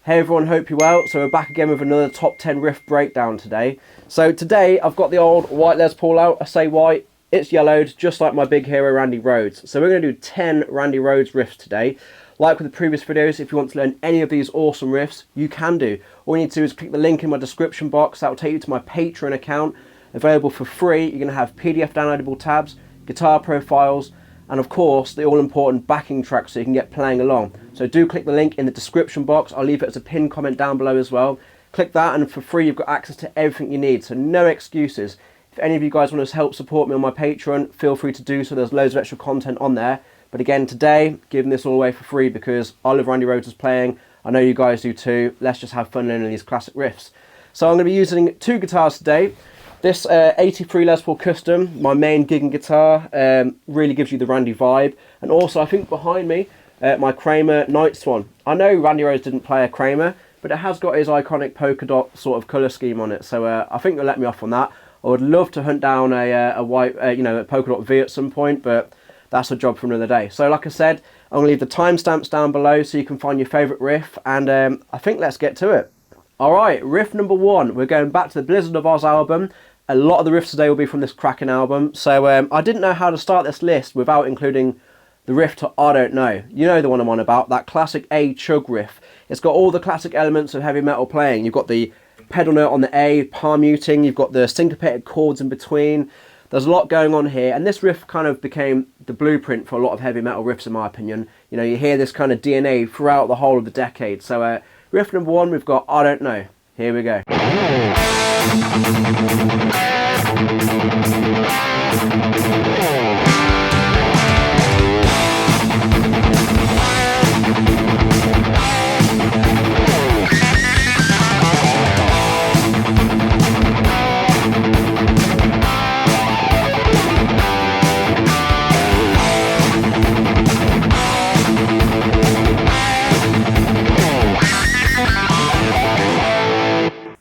Hey everyone, hope you're well. So we're back again with another top 10 riff breakdown today. So today I've got the old white Les Paul out. I say white, it's yellowed, just like my big hero Randy Rhoads. So we're going to do 10 Randy Rhoads riffs today. Like with the previous videos, if you want to learn any of these awesome riffs, you can do. All you need to do is click the link in my description box. That will take you to my Patreon account, available for free. You're going to have PDF downloadable tabs, guitar profiles, and of course the all-important backing track so you can get playing along. So do click the link in the description box. I'll leave it as a pinned comment down below as well. Click that and for free you've got access to everything you need, so no excuses. If any of you guys want to help support me on my Patreon, feel free to do so. There's loads of extra content on there. But again, today, giving this all away for free because I love Randy Rhoads playing. I know you guys do too. Let's just have fun learning these classic riffs. So I'm going to be using two guitars today. This 83 Les Paul Custom, my main gigging guitar, really gives you the Randy vibe. And also, I think behind me, my Kramer Night Swan. I know Randy Rhoads didn't play a Kramer, but it has got his iconic polka dot sort of colour scheme on it. So I think they'll let me off on that. I would love to hunt down a white, a polka dot V at some point, but that's a job for another day. So like I said, I'm going to leave the timestamps down below so you can find your favourite riff. And I think let's get to it. Alright, riff number 1. We're going back to the Blizzard of Oz album. A lot of the riffs today will be from this cracking album. So I didn't know how to start this list without including the riff to I Don't Know. You know the one I'm on about, that classic A chug riff. It's got all the classic elements of heavy metal playing. You've got the pedal note on the A, palm muting, you've got the syncopated chords in between. There's a lot going on here, and this riff kind of became the blueprint for a lot of heavy metal riffs in my opinion. You know, you hear this kind of DNA throughout the whole of the decade. So riff number 1, we've got I Don't Know. Here we go.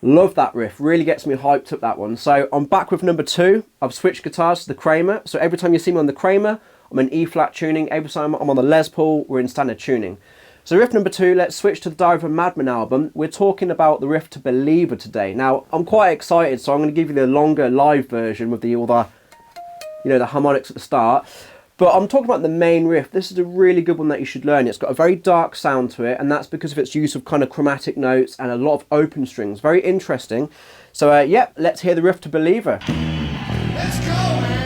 Love that riff, really gets me hyped up, that one. So I'm back with number 2. I've switched guitars to the Kramer. So every time you see me on the Kramer, I'm in E flat tuning. Every time I'm on the Les Paul, we're in standard tuning. So riff number 2, let's switch to the Dive of a Madman album. We're talking about the riff to Believer today. Now, I'm quite excited, so I'm going to give you the longer live version with all the, the harmonics at the start. But I'm talking about the main riff. This is a really good one that you should learn. It's got a very dark sound to it, and that's because of its use of kind of chromatic notes and a lot of open strings. Very interesting. So, yeah, let's hear the riff to Believer. Let's go, man.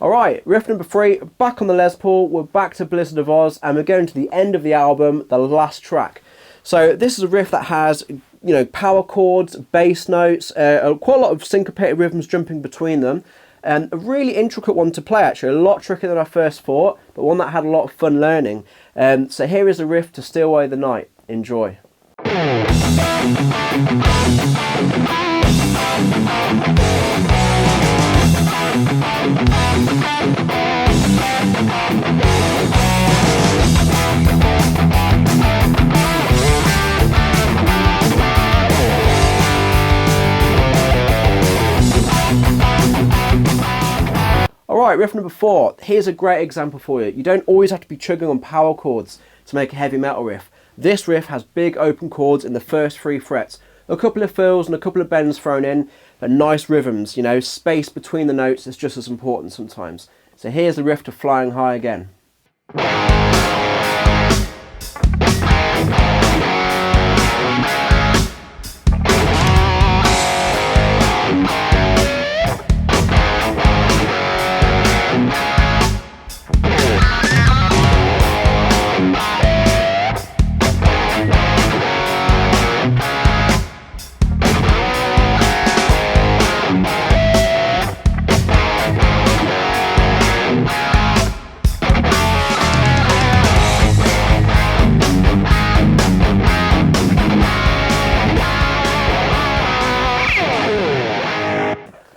Alright, riff number 3, back on the Les Paul, we're back to Blizzard of Oz, and we're going to the end of the album, the last track. So this is a riff that has, power chords, bass notes, quite a lot of syncopated rhythms jumping between them, and a really intricate one to play actually, a lot trickier than I first thought, but one that I had a lot of fun learning. So here is a riff to Steal Away the Night. Enjoy. Alright, riff number 4. Here's a great example for you. You don't always have to be chugging on power chords to make a heavy metal riff. This riff has big open chords in the first 3 frets. A couple of fills and a couple of bends thrown in, but nice rhythms, space between the notes is just as important sometimes. So here's the riff to Flying High again.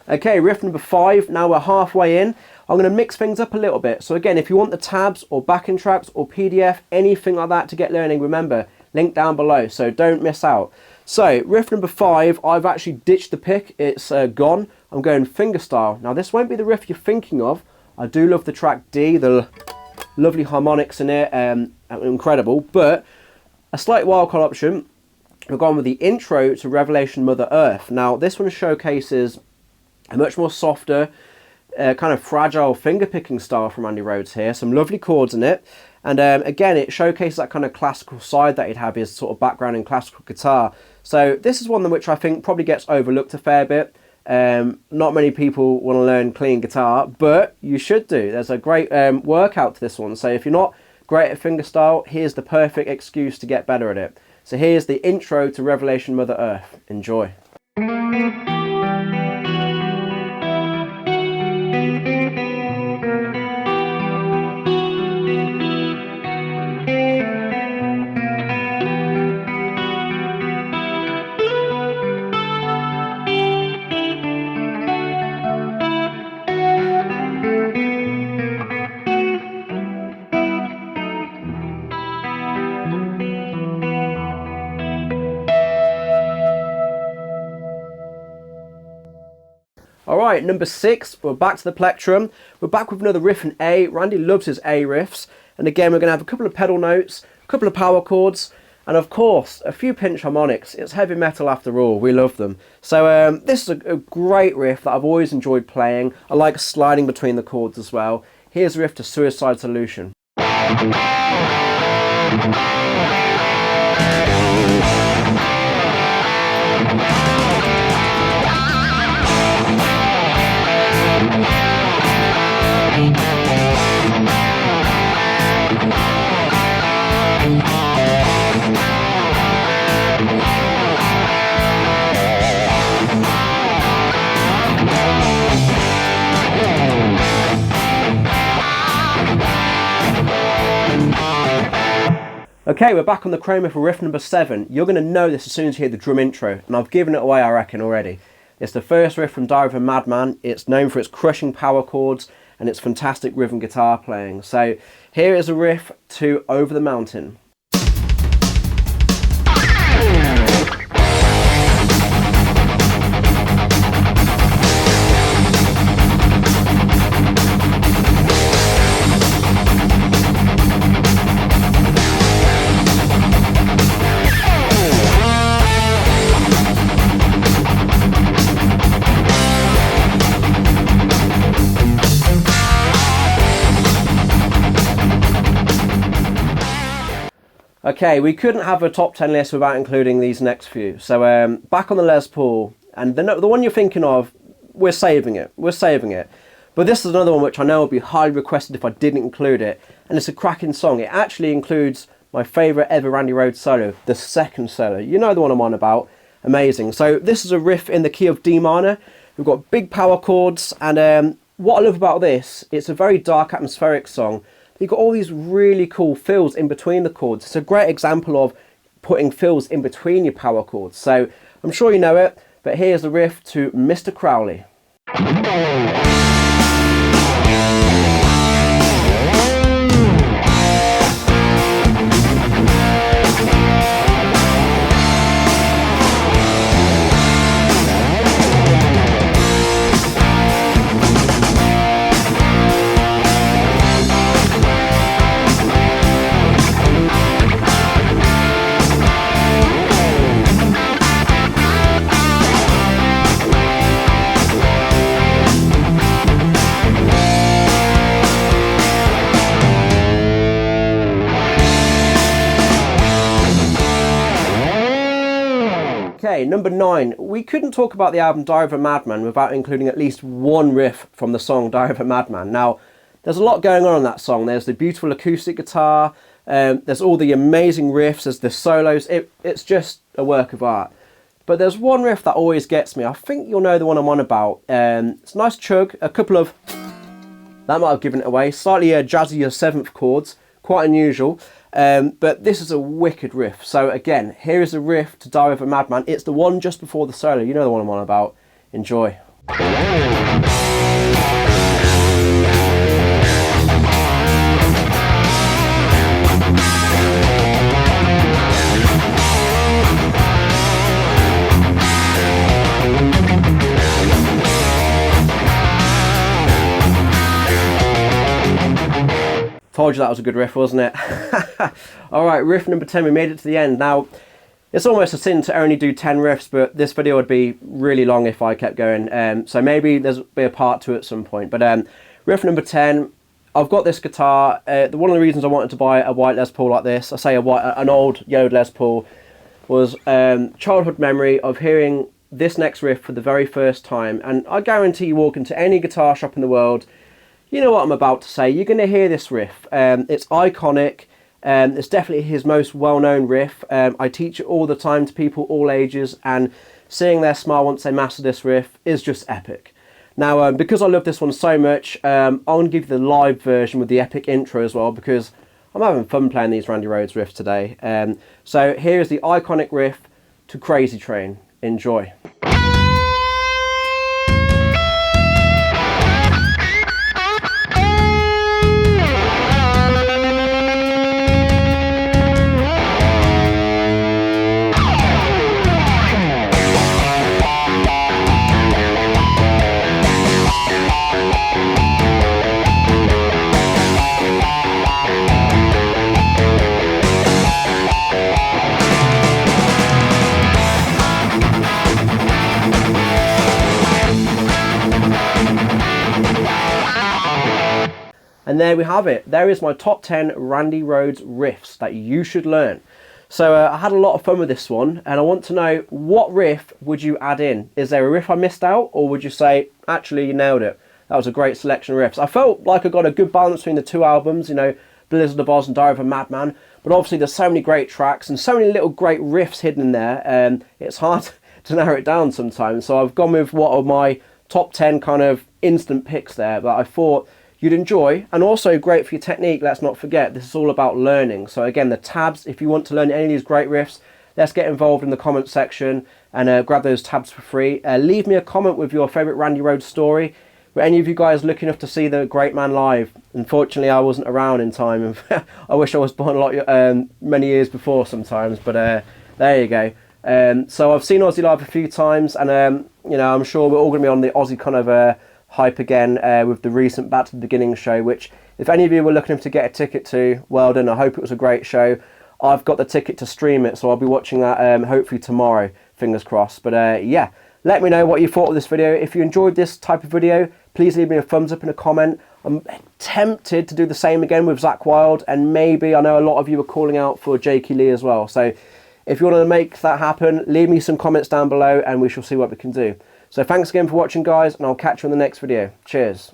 Okay, riff number 5. Now we're halfway in. I'm going to mix things up a little bit. So again, if you want the tabs or backing tracks or PDF, anything like that to get learning, remember, link down below, so don't miss out. So riff number 5, I've actually ditched the pick. It's gone. I'm going fingerstyle. Now this won't be the riff you're thinking of. I do love the track D, the lovely harmonics in it, incredible. But a slight wildcard option, we're going with the intro to Revelation Mother Earth. Now this one showcases a much more softer, kind of fragile finger-picking style from Randy Rhoads here. Some lovely chords in it. And again, it showcases that kind of classical side that he'd have, his sort of background in classical guitar. So this is one which I think probably gets overlooked a fair bit. Not many people want to learn clean guitar, but you should do. There's a great workout to this one. So if you're not great at fingerstyle, here's the perfect excuse to get better at it. So here's the intro to Revelation Mother Earth. Enjoy. Alright, number 6, we're back to the plectrum. We're back with another riff in A. Randy loves his A riffs. And again, we're going to have a couple of pedal notes, a couple of power chords, and of course, a few pinch harmonics. It's heavy metal after all, we love them. So this is a great riff that I've always enjoyed playing. I like sliding between the chords as well. Here's a riff to Suicide Solution. Okay, we're back on the chroma for riff number 7. You're going to know this as soon as you hear the drum intro, and I've given it away, I reckon, already. It's the first riff from Diary of a Madman. It's known for its crushing power chords and its fantastic rhythm guitar playing. So here is a riff to Over the Mountain. Okay, we couldn't have a top 10 list without including these next few. So back on the Les Paul, and the one you're thinking of, we're saving it. We're saving it. But this is another one which I know would be highly requested if I didn't include it. And it's a cracking song. It actually includes my favourite ever Randy Rhoads solo, the second solo. You know the one I'm on about. Amazing. So this is a riff in the key of D minor. We've got big power chords. And what I love about this, it's a very dark atmospheric song. You've got all these really cool fills in between the chords. It's a great example of putting fills in between your power chords. So I'm sure you know it, but here's the riff to Mr. Crowley. Okay, number 9. We couldn't talk about the album Diary of a Madman without including at least one riff from the song Diary of a Madman. Now, there's a lot going on in that song. There's the beautiful acoustic guitar, there's all the amazing riffs, there's the solos. It's just a work of art. But there's one riff that always gets me. I think you'll know the one I'm on about. It's a nice chug, a couple of... That might have given it away. Slightly jazzier 7th chords, quite unusual. But this is a wicked riff. So again, here is a riff to Diary of a Madman. It's the one just before the solo. You know the one I'm on about. Enjoy. Told you that was a good riff, wasn't it? Alright, riff number 10, we made it to the end. Now, it's almost a sin to only do 10 riffs, but this video would be really long if I kept going. So maybe there'll be a part 2 at some point. But riff number 10, I've got this guitar. One of the reasons I wanted to buy a white Les Paul like this, I say an old yellowed Les Paul, was childhood memory of hearing this next riff for the very first time. And I guarantee you walk into any guitar shop in the world, you know what I'm about to say. You're going to hear this riff. It's iconic. It's definitely his most well-known riff. I teach it all the time to people all ages, and seeing their smile once they master this riff is just epic. Now, because I love this one so much, I'm going to give you the live version with the epic intro as well, because I'm having fun playing these Randy Rhoads riffs today. So here's the iconic riff to Crazy Train. Enjoy. And there we have it. There is my top 10 Randy Rhoads riffs that you should learn. So I had a lot of fun with this one, and I want to know, what riff would you add in? Is there a riff I missed out, or would you say, actually, you nailed it? That was a great selection of riffs. I felt like I got a good balance between the two albums, you know, Blizzard of Oz and Diary of a Madman, but obviously there's so many great tracks and so many little great riffs hidden in there, it's hard to narrow it down sometimes. So I've gone with what are my top 10 kind of instant picks there that I thought you'd enjoy, and also great for your technique. Let's not forget, this is all about learning. So again, the tabs, if you want to learn any of these great riffs, let's get involved in the comment section and grab those tabs for free. Leave me a comment with your favourite Randy Rhoads story. Were any of you guys lucky enough to see the great man live? Unfortunately, I wasn't around in time. I wish I was born a lot many years before sometimes, but there you go. So I've seen Ozzy live a few times, and you know, I'm sure we're all going to be on the Ozzy kind of hype again with the recent Back to the Beginning show, which if any of you were looking to get a ticket to, well done. I hope it was a great show. I've got the ticket to stream it, so I'll be watching that hopefully tomorrow, fingers crossed. But yeah, let me know what you thought of this video. If you enjoyed this type of video, please leave me a thumbs up and a comment. I'm tempted to do the same again with Zakk Wylde, and maybe, I know a lot of you are calling out for Jakey Lee as well, so if you want to make that happen, leave me some comments down below and we shall see what we can do. So thanks again for watching, guys, and I'll catch you in the next video. Cheers.